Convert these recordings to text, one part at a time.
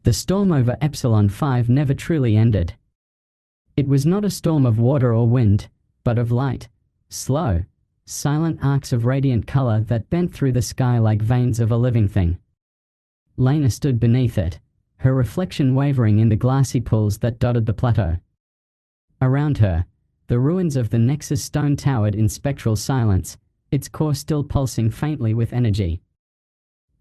The storm over Epsilon 5 never truly ended. It was not a storm of water or wind, but of light, slow, silent arcs of radiant color that bent through the sky like veins of a living thing. Lena stood beneath it, her reflection wavering in the glassy pools that dotted the plateau. Around her, the ruins of the Nexus stone towered in spectral silence, its core still pulsing faintly with energy.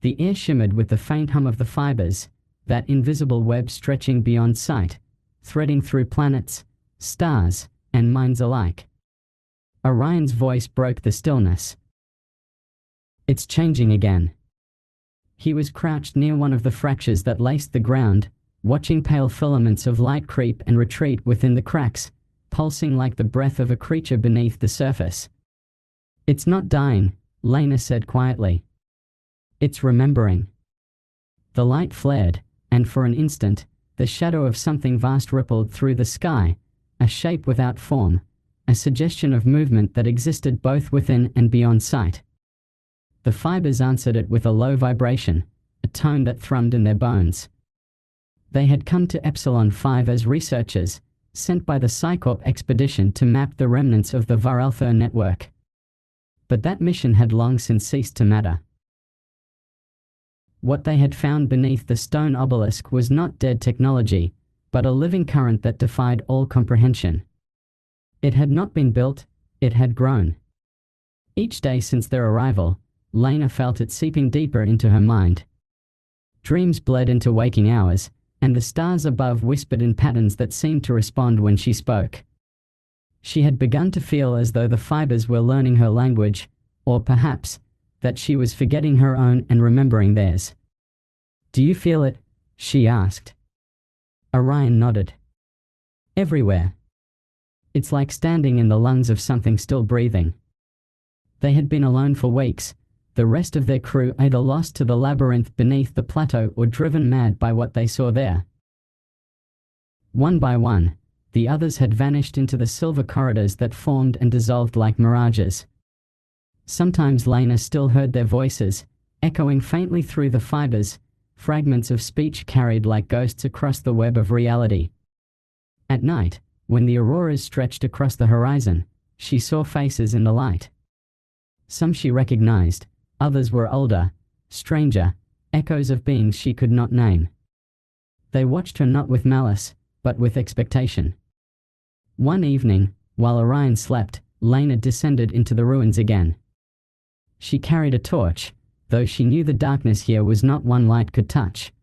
The air shimmered with the faint hum of the fibers, that invisible web stretching beyond sight, threading through planets, stars, and minds alike. Orion's voice broke the stillness. "It's changing again." He was crouched near one of the fractures that laced the ground, watching pale filaments of light creep and retreat within the cracks, pulsing like the breath of a creature beneath the surface. "It's not dying," Lena said quietly. "It's remembering." The light flared, and for an instant, the shadow of something vast rippled through the sky, a shape without form, a suggestion of movement that existed both within and beyond sight. The fibers answered it with a low vibration, a tone that thrummed in their bones. They had come to Epsilon 5 as researchers, sent by the Psycorp expedition to map the remnants of the Varelther network. But that mission had long since ceased to matter. What they had found beneath the stone obelisk was not dead technology, but a living current that defied all comprehension. It had not been built, it had grown. Each day since their arrival, Lena felt it seeping deeper into her mind. Dreams bled into waking hours, and the stars above whispered in patterns that seemed to respond when she spoke. She had begun to feel as though the fibers were learning her language, or perhaps, that she was forgetting her own and remembering theirs. "Do you feel it?" she asked. Orion nodded. "Everywhere. It's like standing in the lungs of something still breathing." They had been alone for weeks. The rest of their crew either lost to the labyrinth beneath the plateau or driven mad by what they saw there. One by one, the others had vanished into the silver corridors that formed and dissolved like mirages. Sometimes Lena still heard their voices, echoing faintly through the fibers, fragments of speech carried like ghosts across the web of reality. At night, when the auroras stretched across the horizon, she saw faces in the light. Some she recognized, others were older, stranger, echoes of beings she could not name. They watched her not with malice, but with expectation. One evening, while Orion slept, Lena descended into the ruins again. She carried a torch, though she knew the darkness here was not one light could touch.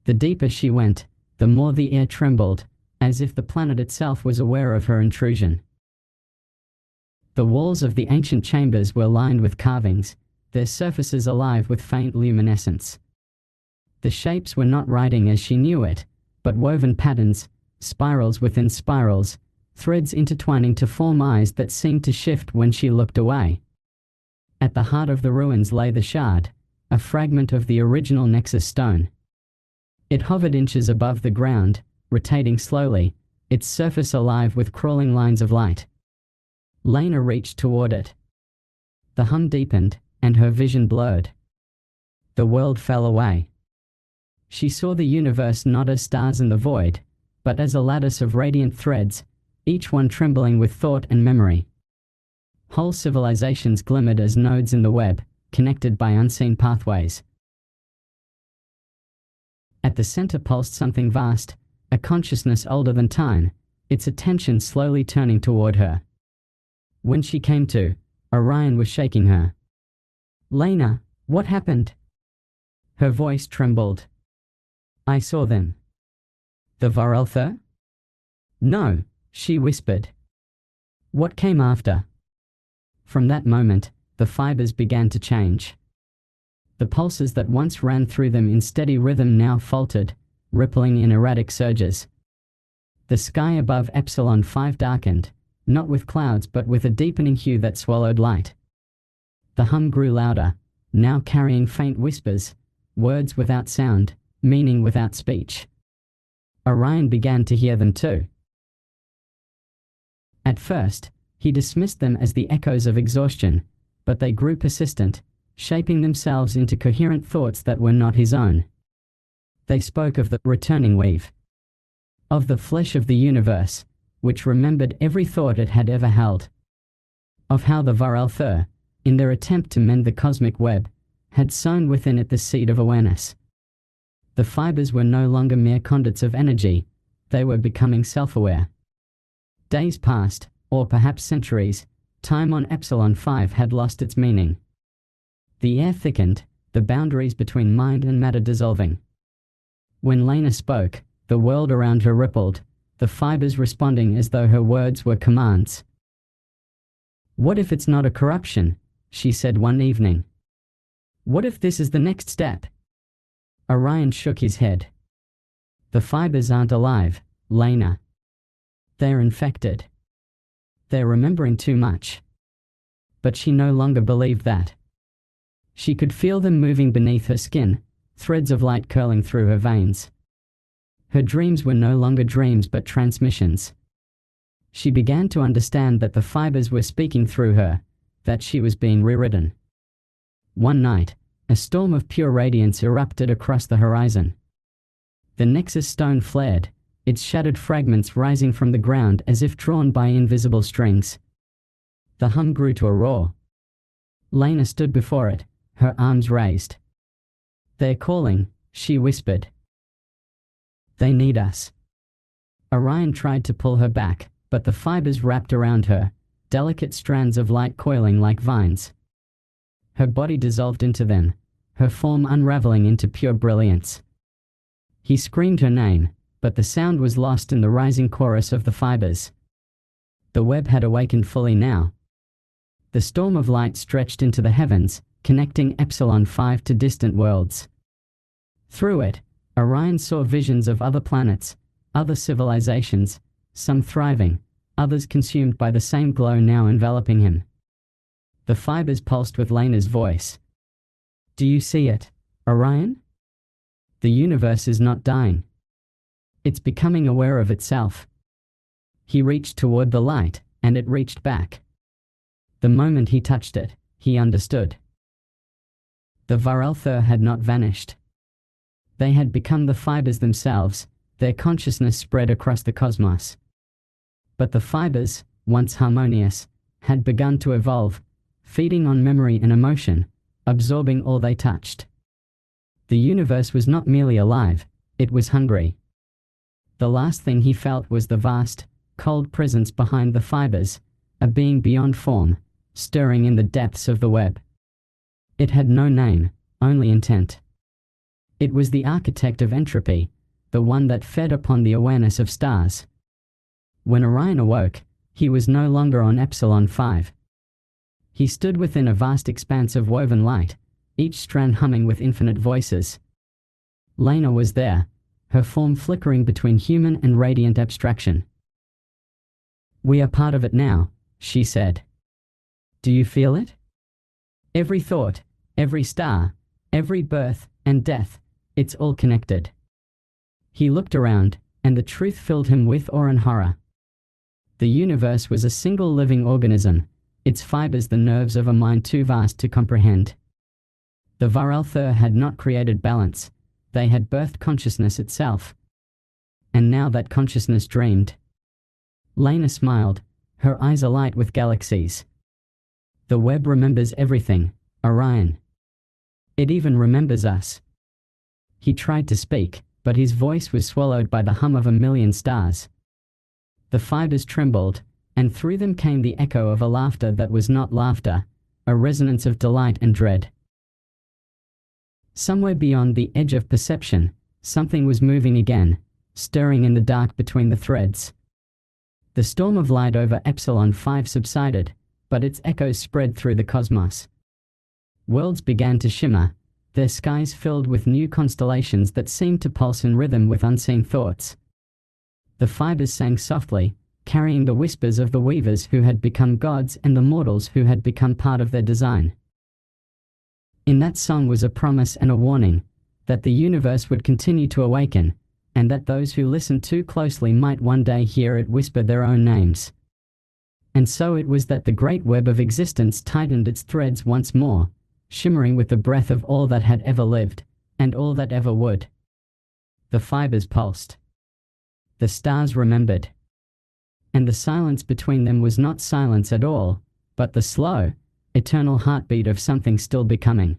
The deeper she went, the more the air trembled, as if the planet itself was aware of her intrusion. The walls of the ancient chambers were lined with carvings, their surfaces alive with faint luminescence. The shapes were not writing as she knew it, but woven patterns, spirals within spirals, threads intertwining to form eyes that seemed to shift when she looked away. At the heart of the ruins lay the shard, a fragment of the original Nexus stone. It hovered inches above the ground, rotating slowly, its surface alive with crawling lines of light. Lena reached toward it. The hum deepened, and her vision blurred. The world fell away. She saw the universe not as stars in the void, but as a lattice of radiant threads, each one trembling with thought and memory. Whole civilizations glimmered as nodes in the web, connected by unseen pathways. At the center pulsed something vast, a consciousness older than time, its attention slowly turning toward her. When she came to, Orion was shaking her. "Lena, what happened?" Her voice trembled. "I saw them." "The Varelther?" "No," she whispered. "What came after?" From that moment, the fibers began to change. The pulses that once ran through them in steady rhythm now faltered, rippling in erratic surges. The sky above Epsilon 5 darkened, not with clouds but with a deepening hue that swallowed light. The hum grew louder, now carrying faint whispers, words without sound, meaning without speech. Orion began to hear them too. At first, he dismissed them as the echoes of exhaustion, but they grew persistent, shaping themselves into coherent thoughts that were not his own. They spoke of the returning weave, of the flesh of the universe, which remembered every thought it had ever held, of how the Varelther, in their attempt to mend the cosmic web, had sown within it the seed of awareness. The fibers were no longer mere conduits of energy, they were becoming self-aware. Days passed, or perhaps centuries. Time on Epsilon 5 had lost its meaning. The air thickened, the boundaries between mind and matter dissolving. When Lena spoke, the world around her rippled, the fibers responding as though her words were commands. "What if it's not a corruption?" she said one evening. "What if this is the next step?" Orion shook his head. "The fibers aren't alive, Lena. They're infected. They're remembering too much." But she no longer believed that. She could feel them moving beneath her skin, threads of light curling through her veins. Her dreams were no longer dreams but transmissions. She began to understand that the fibers were speaking through her, that she was being rewritten. One night, a storm of pure radiance erupted across the horizon. The Nexus stone flared, its shattered fragments rising from the ground as if drawn by invisible strings. The hum grew to a roar. Lena stood before it, her arms raised. "They're calling," she whispered. "They need us." Orion tried to pull her back, but the fibers wrapped around her, delicate strands of light coiling like vines. Her body dissolved into them, her form unraveling into pure brilliance. He screamed her name, but the sound was lost in the rising chorus of the fibers. The web had awakened fully now. The storm of light stretched into the heavens, connecting Epsilon 5 to distant worlds. Through it, Orion saw visions of other planets, other civilizations, some thriving, others consumed by the same glow now enveloping him. The fibers pulsed with Lena's voice. "Do you see it, Orion? The universe is not dying. It's becoming aware of itself." He reached toward the light, and it reached back. The moment he touched it, he understood. The Varelther had not vanished. They had become the fibers themselves, their consciousness spread across the cosmos. But the fibers, once harmonious, had begun to evolve, feeding on memory and emotion, absorbing all they touched. The universe was not merely alive, it was hungry. The last thing he felt was the vast, cold presence behind the fibers, a being beyond form, stirring in the depths of the web. It had no name, only intent. It was the architect of entropy, the one that fed upon the awareness of stars. When Orion awoke, he was no longer on Epsilon 5. He stood within a vast expanse of woven light, each strand humming with infinite voices. Lena was there, her form flickering between human and radiant abstraction. "We are part of it now," she said. "Do you feel it? Every thought, every star, every birth and death, it's all connected." He looked around, and the truth filled him with awe and horror. The universe was a single living organism, its fibers the nerves of a mind too vast to comprehend. The Varelther had not created balance, they had birthed consciousness itself. And now that consciousness dreamed. Lena smiled, her eyes alight with galaxies. "The web remembers everything, Orion. It even remembers us." He tried to speak, but his voice was swallowed by the hum of a million stars. The fibers trembled, and through them came the echo of a laughter that was not laughter, a resonance of delight and dread. Somewhere beyond the edge of perception, something was moving again, stirring in the dark between the threads. The storm of light over Epsilon 5 subsided, but its echoes spread through the cosmos. Worlds began to shimmer, their skies filled with new constellations that seemed to pulse in rhythm with unseen thoughts. The fibers sang softly, carrying the whispers of the weavers who had become gods and the mortals who had become part of their design. In that song was a promise and a warning, that the universe would continue to awaken, and that those who listened too closely might one day hear it whisper their own names. And so it was that the great web of existence tightened its threads once more, shimmering with the breath of all that had ever lived, and all that ever would. The fibers pulsed. The stars remembered. And the silence between them was not silence at all, but the slow, eternal heartbeat of something still becoming.